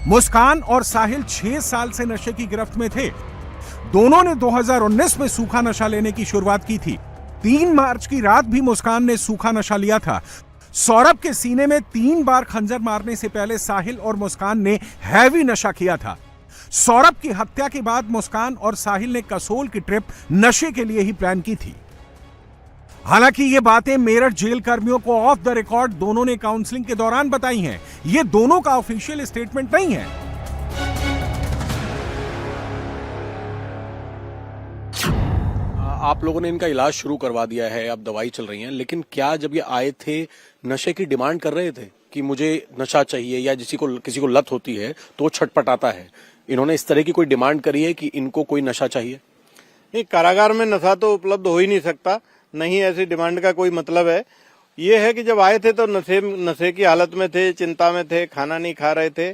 मुस्कान और साहिल 6 साल से नशे की गिरफ्त में थे। दोनों ने 2019 में सूखा नशा लेने की शुरुआत की थी। 3 मार्च की रात भी मुस्कान ने सूखा नशा लिया था। सौरभ के सीने में 3 बार खंजर मारने से पहले साहिल और मुस्कान ने हैवी नशा किया था। सौरभ की हत्या के बाद मुस्कान और साहिल ने कसोल की ट्रिप नशे के लिए ही प्लान की थी। हालांकि ये बातें मेरठ जेल कर्मियों को ऑफ द रिकॉर्ड दोनों ने काउंसलिंग के दौरान बताई हैं। ये दोनों का ऑफिशियल स्टेटमेंट नहीं है। आप लोगों ने इनका इलाज शुरू करवा दिया है, अब दवाई चल रही है, लेकिन क्या जब ये आए थे नशे की डिमांड कर रहे थे कि मुझे नशा चाहिए, या किसी को लत होती है तो वो छटपटाता है, इन्होंने इस तरह की कोई डिमांड करी है कि इनको कोई नशा चाहिए? नहीं, कारागार में नशा तो उपलब्ध हो ही नहीं सकता, नहीं ऐसी डिमांड का कोई मतलब है। ये है कि जब आए थे तो नशे की हालत में थे, चिंता में थे, खाना नहीं खा रहे थे।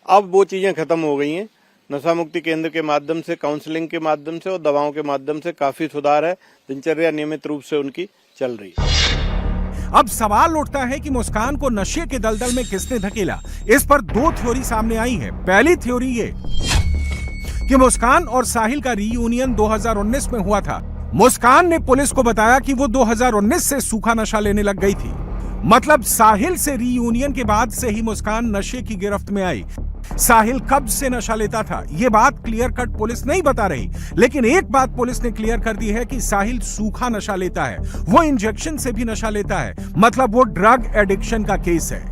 अब वो चीजें खत्म हो गई हैं। नशा मुक्ति केंद्र के माध्यम से, काउंसलिंग के माध्यम से और दवाओं के माध्यम से काफी सुधार है। दिनचर्या नियमित रूप से उनकी चल रही है। अब सवाल उठता है कि मुस्कान को नशे के दलदल में किसने धकेला। इस पर 2 थ्योरी सामने आई है। पहली थ्योरी ये कि मुस्कान और साहिल का रीयूनियन 2019 में हुआ था। मुस्कान ने पुलिस को बताया कि वो 2019 से सूखा नशा लेने लग गई थी। मतलब साहिल से रीयूनियन के बाद से ही मुस्कान नशे की गिरफ्त में आई। साहिल कब से नशा लेता था, ये बात क्लियर कट पुलिस नहीं बता रही, लेकिन एक बात पुलिस ने क्लियर कर दी है कि साहिल सूखा नशा लेता है। वो इंजेक्शन से भी नशा लेता है, मतलब वो ड्रग एडिक्शन का केस है।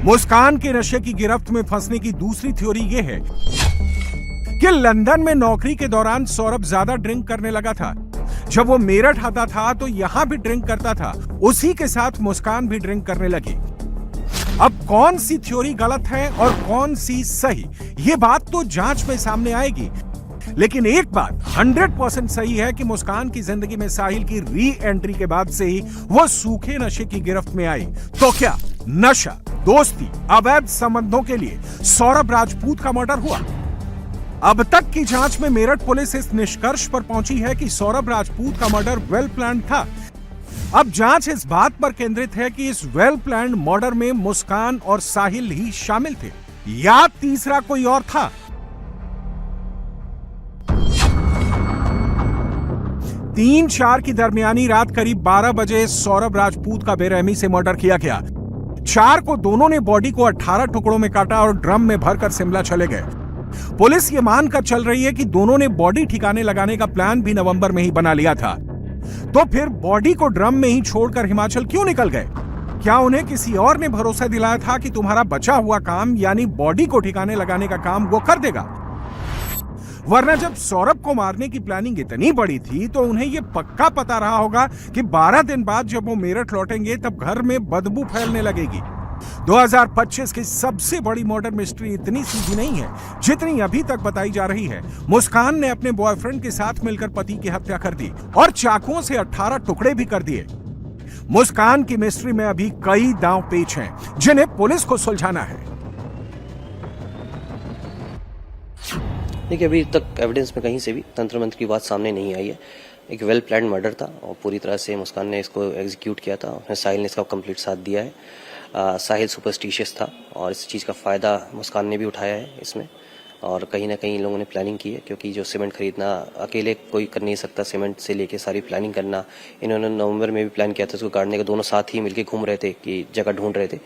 मुस्कान के नशे की गिरफ्त में फंसने की दूसरी थ्योरी ये है कि लंदन में नौकरी के दौरान सौरभ ज्यादा ड्रिंक करने लगा था। जब वो मेरठ आता था तो यहां भी ड्रिंक करता था, उसी के साथ मुस्कान भी ड्रिंक करने लगी। अब कौन सी थ्योरी गलत है और कौन सी सही, ये बात तो जांच में सामने आएगी। लेकिन एक बात 100% सही है कि मुस्कान की जिंदगी में साहिल की री एंट्री के बाद से ही वो सूखे नशे की गिरफ्त में आई। तो क्या नशा, दोस्ती, अवैध संबंधों के लिए सौरभ राजपूत का मर्डर हुआ? अब तक की जांच में मेरठ पुलिस इस निष्कर्ष पर पहुंची है कि सौरभ राजपूत का मर्डर वेल प्लान्ड था। अब जांच इस बात पर केंद्रित है कि इस वेल प्लान्ड मर्डर में मुस्कान और साहिल ही शामिल थे या तीसरा कोई और था। तीन 4 की दरमियानी रात करीब 12 बजे सौरभ राजपूत का बेरहमी से मर्डर किया गया। 4 को दोनों ने बॉडी को 18 टुकड़ों में काटा और ड्रम में भरकर शिमला चले गए। पुलिस ये मानकर चल रही है कि दोनों ने बॉडी ठिकाने लगाने का प्लान भी नवंबर में ही बना लिया था। तो फिर बॉडी को ड्रम में ही छोड़कर हिमाचल क्यों निकल गए? क्या उन्हें किसी और ने भरोसा दिलाया था कि तुम्हारा बचा हुआ काम यानी बॉडी को ठिकाने लगाने का काम वो कर देगा? वरना जब सौरभ को मारने की प्लानिंग इतनी बड़ी थी तो उन्हें यह पक्का पता रहा होगा कि 12 दिन बाद जब वो मेरठ लौटेंगे तब घर में बदबू फैलने लगेगी। 2025 की सबसे बड़ी मर्डर मिस्ट्री इतनी सीधी नहीं है जितनी अभी तक बताई जा रही है। मुस्कान ने अपने बॉयफ्रेंड के साथ मिलकर पति की हत्या कर दी और चाकुओं से 18 टुकड़े भी कर दिए। मुस्कान की मिस्ट्री में अभी कई दांव पेच हैं जिन्हें पुलिस को सुलझाना है। देखिए, अभी तक एविडेंस में कहीं से भी तंत्र मंत्र की बात सामने नहीं आई है। एक वेल प्लान्ड मर्डर था और पूरी तरह से मुस्कान ने इसको एग्जीक्यूट किया था। साहिल ने इसका कंप्लीट साथ दिया है। साहिल सुपरस्टिशियस था और इस चीज़ का फ़ायदा मुस्कान ने भी उठाया है इसमें, और कहीं ना कहीं इन लोगों ने प्लानिंग की है, क्योंकि जो सीमेंट खरीदना अकेले कोई कर नहीं सकता। सीमेंट से लेके सारी प्लानिंग करना, इन्होंने नवंबर में भी प्लान किया था उसको गाड़ने का। दोनों साथ ही मिलके घूम रहे थे कि जगह ढूंढ रहे थे।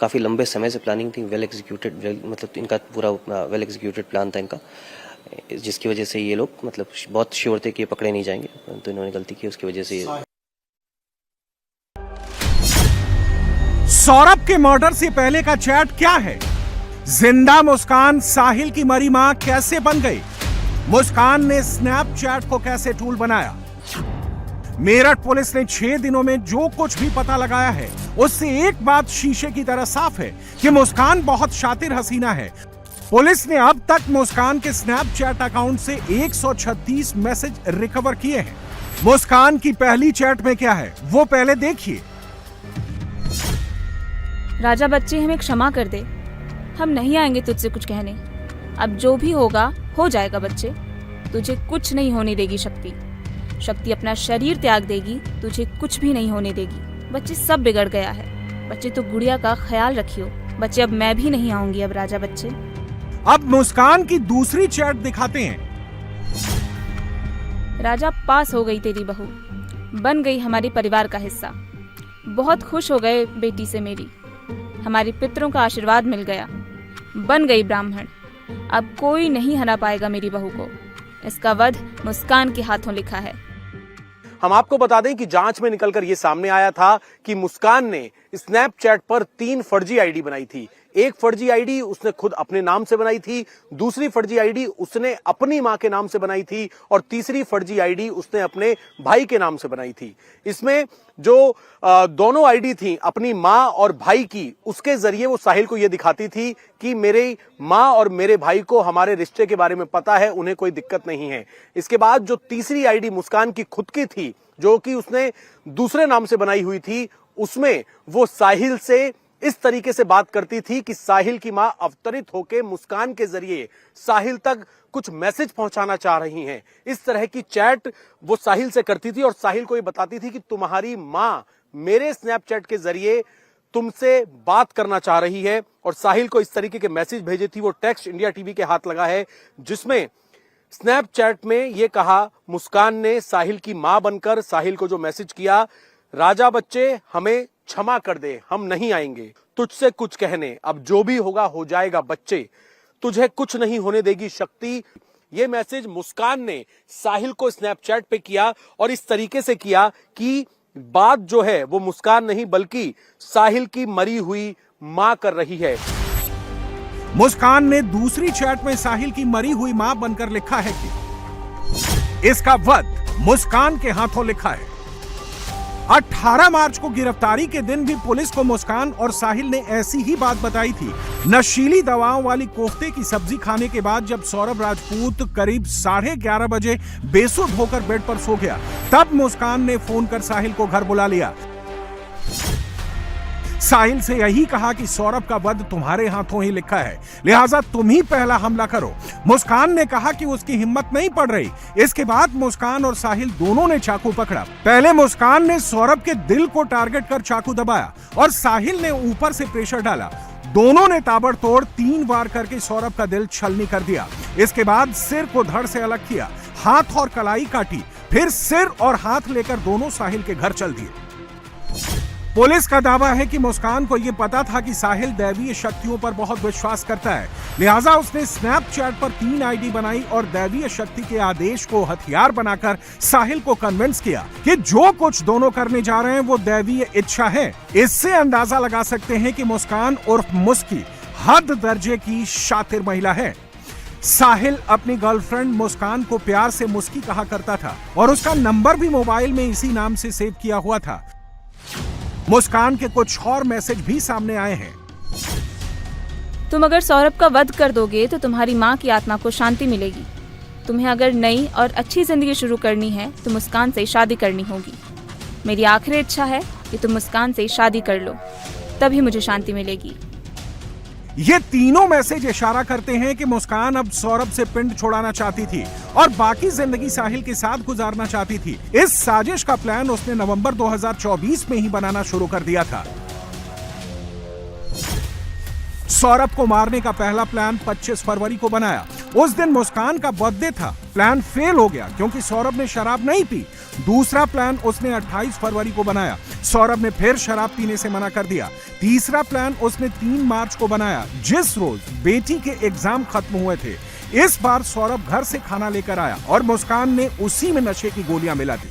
काफ़ी लंबे समय से प्लानिंग थी, वेल एग्जीक्यूटेड, मतलब इनका पूरा वेल एग्जीक्यूटेड प्लान था इनका, जिसकी वजह से ये लोग मतलब बहुत श्योर थे कि ये पकड़े नहीं जाएंगे, तो इन्होंने गलती की, उसकी वजह से। सौरभ के मर्डर से पहले का चैट क्या है? जिंदा मुस्कान साहिल की मरी मां कैसे बन गई? मुस्कान ने स्नैपचैट को कैसे टूल बनाया? मेरठ पुलिस ने 6 दिनों में जो कुछ भी पता लगाया है उससे एक बात शीशे की तरह साफ है कि मुस्कान बहुत शातिर हसीना है। पुलिस ने अब तक मुस्कान के स्नैपचैट अकाउंट से 136 मैसेज रिकवर किए हैं। मुस्कान की पहली चैट में क्या है वो पहले देखिए। राजा बच्चे, हमें क्षमा कर दे, हम नहीं आएंगे तुझसे कुछ कहने। अब जो भी होगा हो जाएगा बच्चे, तुझे कुछ नहीं होने देगी शक्ति। शक्ति अपना शरीर त्याग देगी, तुझे कुछ भी नहीं होने देगी। बच्चे सब बिगड़ गया है। बच्चे तो गुड़िया का ख्याल रखियो, बच्चे अब मैं भी नहीं आऊंगी। अब राजा बच्चे, अब मुस्कान की दूसरी चैट दिखाते हैं। राजा, पास हो गई तेरी बहू, बन गई हमारे परिवार का हिस्सा। बहुत खुश हो गए बेटी से मेरी, हमारे पितरों का आशीर्वाद मिल गया, बन गई ब्राह्मण। अब कोई नहीं हरा पाएगा मेरी बहू को। इसका वध मुस्कान के हाथों लिखा है। हम आपको बता दें कि जांच में निकलकर यह सामने आया था कि मुस्कान ने स्नैपचैट पर 3 फर्जी आईडी बनाई थी। एक फर्जी आईडी उसने खुद अपने नाम से बनाई थी, दूसरी फर्जी आईडी उसने अपनी मां के नाम से बनाई थी और तीसरी फर्जी आईडी उसने अपने भाई के नाम से बनाई थी। इसमें जो दोनों आईडी थी अपनी मां और भाई की, उसके जरिए वो साहिल को यह दिखाती थी कि मेरे मां और मेरे भाई को हमारे रिश्ते के बारे में पता है, उन्हें कोई दिक्कत नहीं है। इसके बाद जो तीसरी आईडी मुस्कान की खुद की थी, जो कि उसने दूसरे नाम से बनाई हुई थी, उसमें वो साहिल से इस तरीके से बात करती थी कि साहिल की मां अवतरित होकर मुस्कान के जरिए साहिल तक कुछ मैसेज पहुंचाना चाह रही हैं। इस तरह की चैट वो साहिल से करती थी और साहिल को ये बताती थी कि तुम्हारी मां मेरे स्नैपचैट के जरिए तुमसे बात करना चाह रही है। और साहिल को इस तरीके के मैसेज भेजे थी। वो टेक्स्ट इंडिया टीवी के हाथ लगा है, जिसमें स्नैपचैट में ये कहा, मुस्कान ने साहिल की मां बनकर साहिल को जो मैसेज किया, राजा बच्चे हमें क्षमा कर दे, हम नहीं आएंगे तुझसे कुछ कहने, अब जो भी होगा हो जाएगा बच्चे, तुझे कुछ नहीं होने देगी शक्ति। ये मैसेज मुस्कान ने साहिल को स्नैपचैट पे किया और इस तरीके से किया कि बात जो है वो मुस्कान नहीं बल्कि साहिल की मरी हुई मां कर रही है। मुस्कान ने दूसरी चैट में साहिल की मरी हुई मां बनकर लिखा है कि इसका वध मुस्कान के हाथों लिखा है। 18 मार्च को गिरफ्तारी के दिन भी पुलिस को मुस्कान और साहिल ने ऐसी ही बात बताई थी। नशीली दवाओं वाली कोफ्ते की सब्जी खाने के बाद जब सौरभ राजपूत करीब 11:30 बजे बेसुध होकर बेड पर सो गया, तब मुस्कान ने फोन कर साहिल को घर बुला लिया। साहिल से यही कहा कि सौरभ का वध तुम्हारे हाथों ही लिखा है, लिहाजा तुम ही पहला हमला करो। मुस्कान ने कहा कि उसकी हिम्मत नहीं पड़ रही। इसके बाद मुस्कान और साहिल दोनों ने चाकू पकड़ा। पहले मुस्कान ने सौरभ के दिल को टारगेट कर चाकू दबाया और साहिल ने ऊपर से प्रेशर डाला। दोनों ने ताबड़तोड़ 3 बार करके सौरभ का दिल छलनी कर दिया। इसके बाद सिर को धड़ से अलग किया, हाथ और कलाई काटी, फिर सिर और हाथ लेकर दोनों साहिल के घर चल दिए। पुलिस का दावा है कि मुस्कान को यह पता था कि साहिल दैवीय शक्तियों पर बहुत विश्वास करता है, लिहाजा उसने स्नैपचैट पर 3 आईडी बनाई और दैवीय शक्ति के आदेश को हथियार बनाकर साहिल को कन्विंस किया कि जो कुछ दोनों करने जा रहे हैं वो दैवीय इच्छा है। इससे अंदाजा लगा सकते हैं कि मुस्कान उर्फ मुस्की हद दर्जे की शातिर महिला है। साहिल अपनी गर्लफ्रेंड मुस्कान को प्यार से मुस्की कहा करता था और उसका नंबर भी मोबाइल में इसी नाम से सेव किया हुआ था। मुस्कान के कुछ और मैसेज भी सामने आए हैं। तुम अगर सौरभ का वध कर दोगे तो तुम्हारी माँ की आत्मा को शांति मिलेगी। तुम्हें अगर नई और अच्छी जिंदगी शुरू करनी है तो मुस्कान से शादी करनी होगी। मेरी आखिरी इच्छा है कि तुम मुस्कान से शादी कर लो, तभी मुझे शांति मिलेगी। ये तीनों मैसेज इशारा करते हैं कि मुस्कान अब सौरभ से पिंड छुड़ाना चाहती थी और बाकी जिंदगी साहिल के साथ गुजारना चाहती थी। इस साजिश का प्लान उसने नवंबर 2024 में ही बनाना शुरू कर दिया था। सौरभ को मारने का पहला प्लान 25 फरवरी को बनाया। उस दिन मुस्कान का बर्थडे था। प्लान फेल हो गया क्योंकि सौरभ ने शराब नहीं पी। दूसरा प्लान उसने 28 फरवरी को बनाया। सौरभ ने फिर शराब पीने से मना कर दिया। तीसरा प्लान उसने 3 मार्च को बनाया, जिस रोज बेटी के एग्जाम खत्म हुए थे। इस बार सौरभ घर से खाना लेकर आया और मुस्कान ने उसी में नशे की गोलियां मिला दी।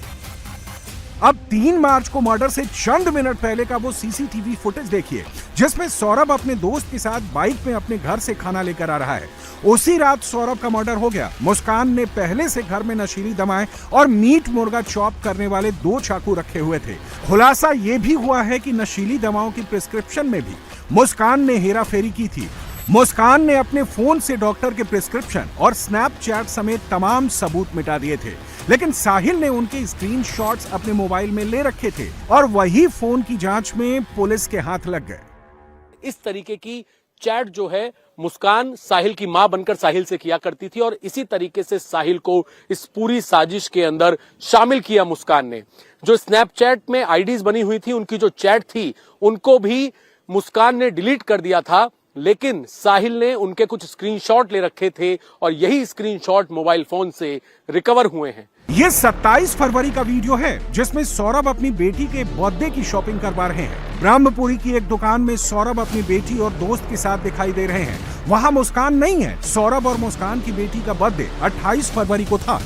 अब 3 मार्च को मर्डर से चंद मिनट पहले का वो सीसीटीवी फुटेज देखिए, जिसमें सौरभ अपने दोस्त के साथ बाइक में अपने घर से खाना लेकर आ रहा है। उसी रात सौरभ का मर्डर हो गया। मुस्कान ने पहले से घर में नशीली दवाएं और मीट मुर्गा चॉप करने वाले 2 चाकू रखे हुए थे। खुलासा ये भी हुआ है कि नशीली दवाओं की प्रिस्क्रिप्शन में भी मुस्कान ने हेराफेरी की थी। मुस्कान ने अपने फोन से डॉक्टर के प्रिस्क्रिप्शन और स्नैपचैट समेत तमाम सबूत मिटा दिए थे, लेकिन साहिल ने उनके स्क्रीनशॉट्स अपने मोबाइल में ले रखे थे और वही फोन की जांच में पुलिस के हाथ लग गए। इस तरीके की चैट जो है मुस्कान साहिल की मां बनकर साहिल से किया करती थी और इसी तरीके से साहिल को इस पूरी साजिश के अंदर शामिल किया मुस्कान ने। जो स्नैपचैट में आईडीज बनी हुई थी, उनकी जो चैट थी, उनको भी मुस्कान ने डिलीट कर दिया था, लेकिन साहिल ने उनके कुछ स्क्रीनशॉट ले रखे थे और यही स्क्रीनशॉट मोबाइल फोन से रिकवर हुए हैं। ये 27 फरवरी का वीडियो है जिसमें सौरभ अपनी बेटी के बर्थडे की शॉपिंग करवा रहे हैं। ब्रह्मपुरी की एक दुकान में सौरभ अपनी बेटी और दोस्त के साथ दिखाई दे रहे हैं। वहां मुस्कान नहीं है। सौरभ और मुस्कान की बेटी का बर्थडे 28 फरवरी को था।